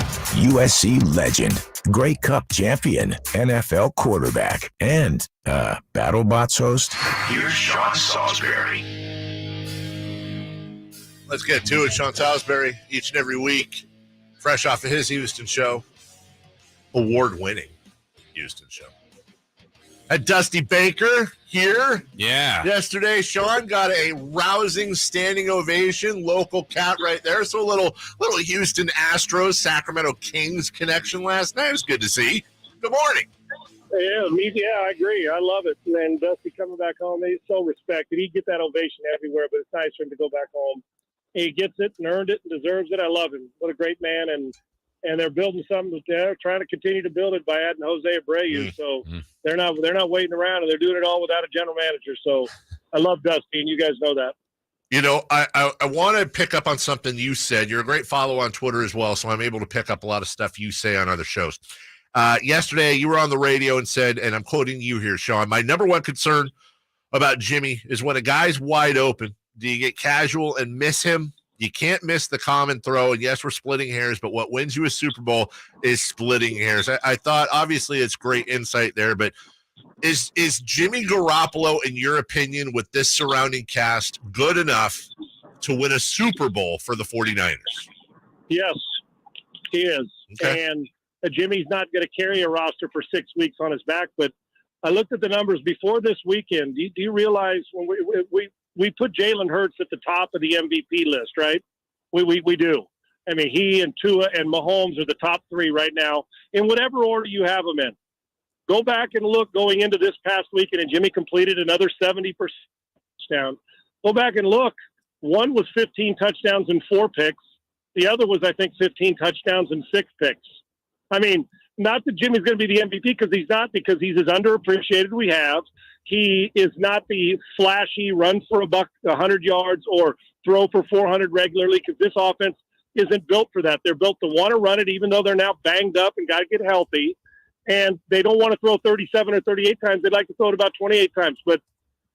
USC legend, Grey Cup champion, NFL quarterback, and BattleBots host. Here's Sean Salisbury. Let's get to it. Sean Salisbury, each and every week, fresh off of his Houston show, award-winning Houston show. At Dusty Baker here. Yeah. Yesterday, Sean got a rousing standing ovation. Local cat right there. So a little Houston Astros, Sacramento Kings connection last night. It was good to see. Good morning. Yeah, I agree. I love it. And Dusty coming back home, he's so respected. He'd get that ovation everywhere, but it's nice for him to go back home. He gets it and earned it and deserves it. I love him. What a great man. And they're building something. They're trying to continue to build it by adding Jose Abreu. So they're not waiting around, and they're doing it all without a general manager. So I love Dusty, and you guys know that. You know, I want to pick up on something you said. You're a great follow on Twitter as well, so I'm able to pick up a lot of stuff you say on other shows. Yesterday, you were on the radio and said, and I'm quoting you here, Sean, my number one concern about Jimmy is when a guy's wide open, do you get casual and miss him? You can't miss the common throw. And yes, we're splitting hairs, but what wins you a Super Bowl is splitting hairs. I thought, obviously, it's great insight there, but is Jimmy Garoppolo, in your opinion, with this surrounding cast, good enough to win a Super Bowl for the 49ers? Yes, he is. Okay. And Jimmy's not going to carry a roster for 6 weeks on his back, but I looked at the numbers before this weekend. Do you realize when we put Jalen Hurts at the top of the MVP list, right? We do. I mean, he and Tua and Mahomes are the top three right now in whatever order you have them in. Go back and look going into this past weekend, and Jimmy completed another 70% touchdown. Go back and look. One was 15 touchdowns and 4 picks. The other was, I think, 15 touchdowns and 6 picks. I mean, not that Jimmy's going to be the MVP because he's not, because he's as underappreciated we have. He is not the flashy run for a buck, 100 yards, or throw for 400 regularly, because this offense isn't built for that. They're built to want to run it, even though they're now banged up and got to get healthy. And they don't want to throw 37 or 38 times. They'd like to throw it about 28 times. But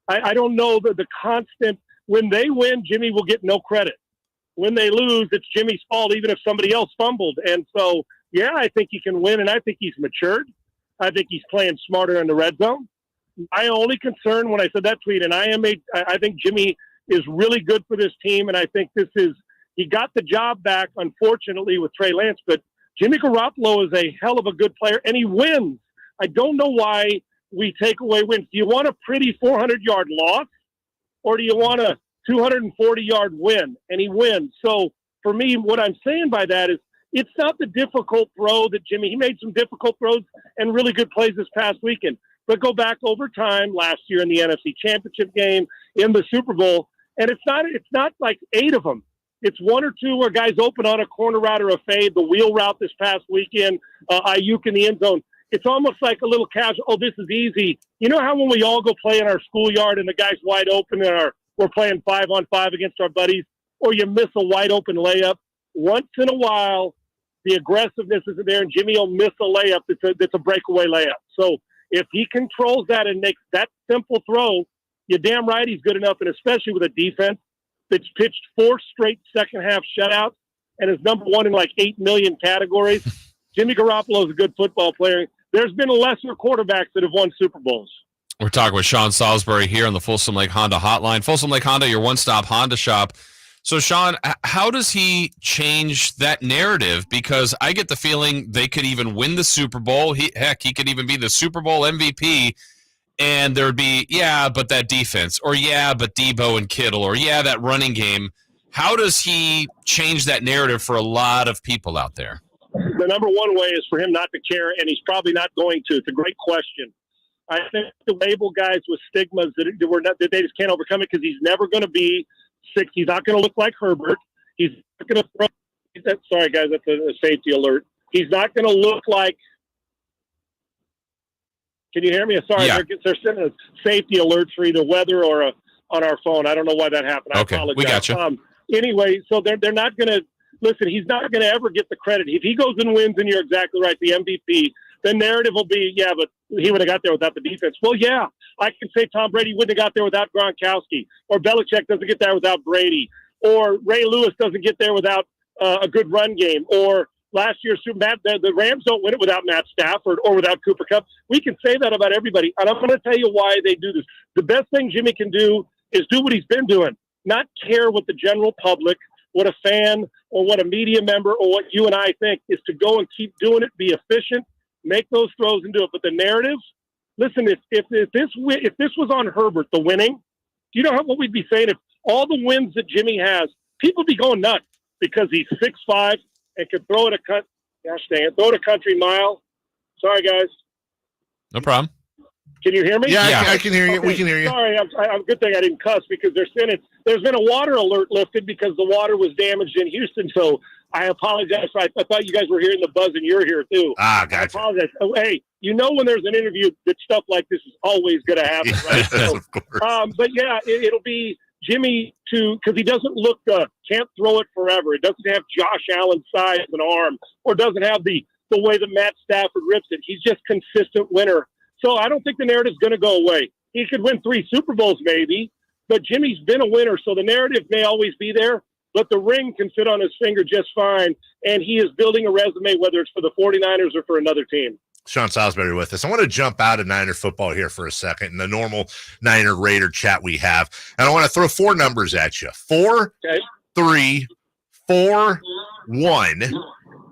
I don't know the constant. When they win, Jimmy will get no credit. When they lose, it's Jimmy's fault, even if somebody else fumbled. And so, yeah, I think he can win, and I think he's matured. I think he's playing smarter in the red zone. My only concern when I said that tweet, and I think Jimmy is really good for this team, and I think he got the job back, unfortunately, with Trey Lance, but Jimmy Garoppolo is a hell of a good player, and he wins. I don't know why we take away wins. Do you want a pretty 400-yard loss, or do you want a 240-yard win? And he wins. So, for me, what I'm saying by that is it's not the difficult throw that he made some difficult throws and really good plays this past weekend. But go back over time last year in the NFC Championship game, in the Super Bowl, and it's not like 8 of them. It's 1 or 2 where guys open on a corner route or a fade, the wheel route this past weekend, Ayuk in the end zone. It's almost like a little casual, oh, this is easy. You know how when we all go play in our schoolyard and the guy's wide open and we're playing 5-on-5 against our buddies, or you miss a wide open layup? Once in a while, the aggressiveness isn't there, and Jimmy will miss a layup that's a breakaway layup. So if he controls that and makes that simple throw, you're damn right he's good enough, and especially with a defense that's pitched 4 straight second-half shutouts and is number 1 in like 8 million categories. Jimmy Garoppolo is a good football player. There's been lesser quarterbacks that have won Super Bowls. We're talking with Sean Salisbury here on the Folsom Lake Honda Hotline. Folsom Lake Honda, your one-stop Honda shop. So, Sean, how does he change that narrative? Because I get the feeling they could even win the Super Bowl. He could even be the Super Bowl MVP, and there would be, yeah, but that defense, or yeah, but Debo and Kittle, or yeah, that running game. How does he change that narrative for a lot of people out there? The number one way is for him not to care, and he's probably not going to. It's a great question. I think to label guys with stigmas that they just can't overcome it, because he's never going to be 6. He's not going to look like Herbert. He's not going to throw. Sorry, guys, that's a safety alert. He's not going to look like. Can you hear me? Sorry, yeah. They're sending a safety alerts for either weather or on our phone. I don't know why that happened. I apologize. We got you. Anyway, so they're not going to listen. He's not going to ever get the credit. If he goes and wins, and you're exactly right, the MVP, the narrative will be, yeah, but he would have got there without the defense. Well, yeah, I can say Tom Brady wouldn't have got there without Gronkowski, or Belichick doesn't get there without Brady, or Ray Lewis doesn't get there without a good run game, or last year's the Rams don't win it without Matt Stafford or without Cooper Kupp. We can say that about everybody. And I'm going to tell you why they do this. The best thing Jimmy can do is do what he's been doing, not care what the general public, what a fan or what a media member or what you and I think, is to go and keep doing it, be efficient, make those throws and do it. But the narrative, listen, if this was on Herbert, the winning, do you know what we'd be saying? If all the wins that Jimmy has, people would be going nuts because he's 6'5", and can throw it throw it a country mile. Sorry, guys. No problem. Can you hear me? Yeah. I can hear you. Okay. We can hear you. Sorry, I'm good thing I didn't cuss because there's been a water alert lifted because the water was damaged in Houston. So I apologize. I thought you guys were hearing the buzz and you're here too. Gotcha. I apologize. Oh, hey, when there's an interview that stuff like this is always going to happen, right? So, of course. but yeah, it'll be Jimmy because he doesn't look can't throw it forever. It doesn't have Josh Allen's size and arm, or doesn't have the way that Matt Stafford rips it. He's just consistent winner. So I don't think the narrative's going to go away. He could win 3 Super Bowls maybe, but Jimmy's been a winner, so the narrative may always be there, but the ring can fit on his finger just fine, and he is building a resume, whether it's for the 49ers or for another team. Sean Salisbury with us. I want to jump out of Niner football here for a second in the normal Niner Raider chat we have, and I want to throw 4 numbers at you. 4, 3, 4, 1.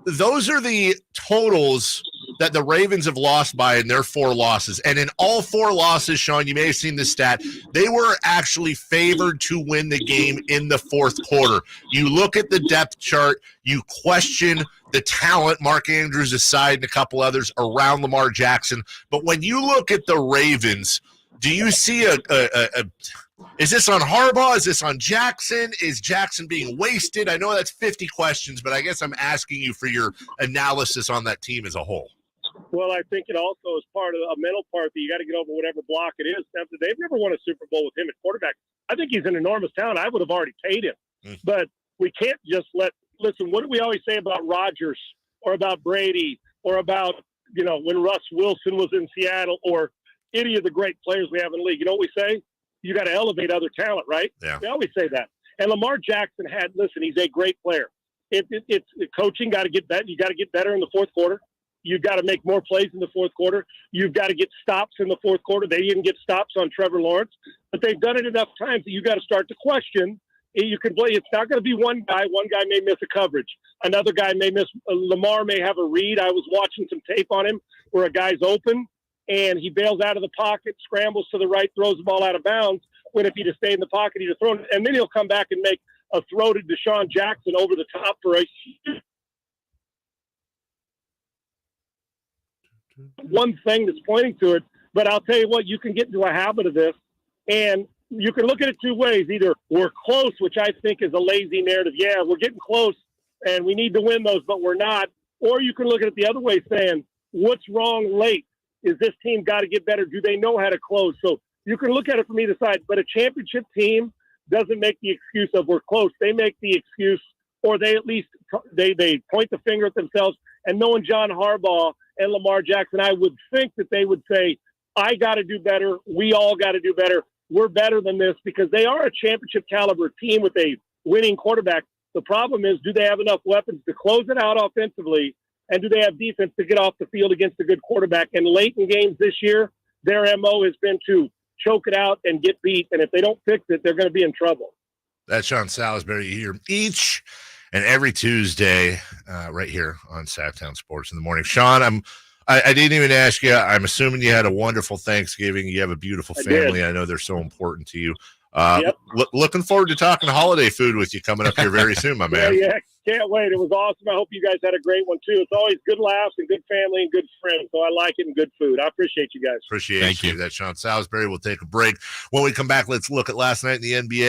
Those are the totals that the Ravens have lost by in their 4 losses. And in all 4 losses, Sean, you may have seen this stat, they were actually favored to win the game in the 4th quarter. You look at the depth chart, you question the talent, Mark Andrews aside and a couple others around Lamar Jackson. But when you look at the Ravens, do you see is this on Harbaugh? Is this on Jackson? Is Jackson being wasted? I know that's 50 questions, but I guess I'm asking you for your analysis on that team as a whole. Well, I think it also is part of a mental part that you got to get over whatever block it is. They've never won a Super Bowl with him at quarterback. I think he's an enormous talent. I would have already paid him. But we can't just listen, what do we always say about Rodgers or about Brady or about, when Russ Wilson was in Seattle or any of the great players we have in the league? You know what we say? You got to elevate other talent, right? Yeah. We always say that. And Lamar Jackson he's a great player. It's coaching got to get better. You got to get better in the 4th quarter. You've got to make more plays in the 4th quarter. You've got to get stops in the 4th quarter. They didn't get stops on Trevor Lawrence, but they've done it enough times that you got to start to question. You could play. It's not going to be one guy. One guy may miss a coverage. Another guy may miss. Lamar may have a read. I was watching some tape on him where a guy's open and he bails out of the pocket, scrambles to the right, throws the ball out of bounds. When if he'd have stayed in the pocket, he'd have thrown it. And then he'll come back and make a throw to Deshaun Jackson over the top for a one thing that's pointing to it. But I'll tell you what, you can get into a habit of this, and you can look at it 2 ways. Either we're close, which I think is a lazy narrative. Yeah, we're getting close, and we need to win those, but we're not. Or you can look at it the other way, saying, what's wrong late? Is this team got to get better? Do they know how to close? So you can look at it from either side. But a championship team doesn't make the excuse of we're close. They make the excuse, or they at least they point the finger at themselves. And knowing John Harbaugh and Lamar Jackson, I would think that they would say, I got to do better. We all got to do better. We're better than this, because they are a championship caliber team with a winning quarterback. The problem is, do they have enough weapons to close it out offensively? And do they have defense to get off the field against a good quarterback? And late in games this year, their MO has been to choke it out and get beat. And if they don't fix it, they're going to be in trouble. That's Sean Salisbury here each and every Tuesday right here on Sactown Sports in the Morning. Sean, I didn't even ask you. I'm assuming you had a wonderful Thanksgiving. You have a beautiful family. I know they're so important to you. Yep. Looking forward to talking holiday food with you coming up here very soon, my man. Yeah, can't wait. It was awesome. I hope you guys had a great one, too. It's always good laughs and good family and good friends, so I like it, and good food. I appreciate you guys. Thank you. That's Sean Salisbury. We'll take a break. When we come back, let's look at last night in the NBA.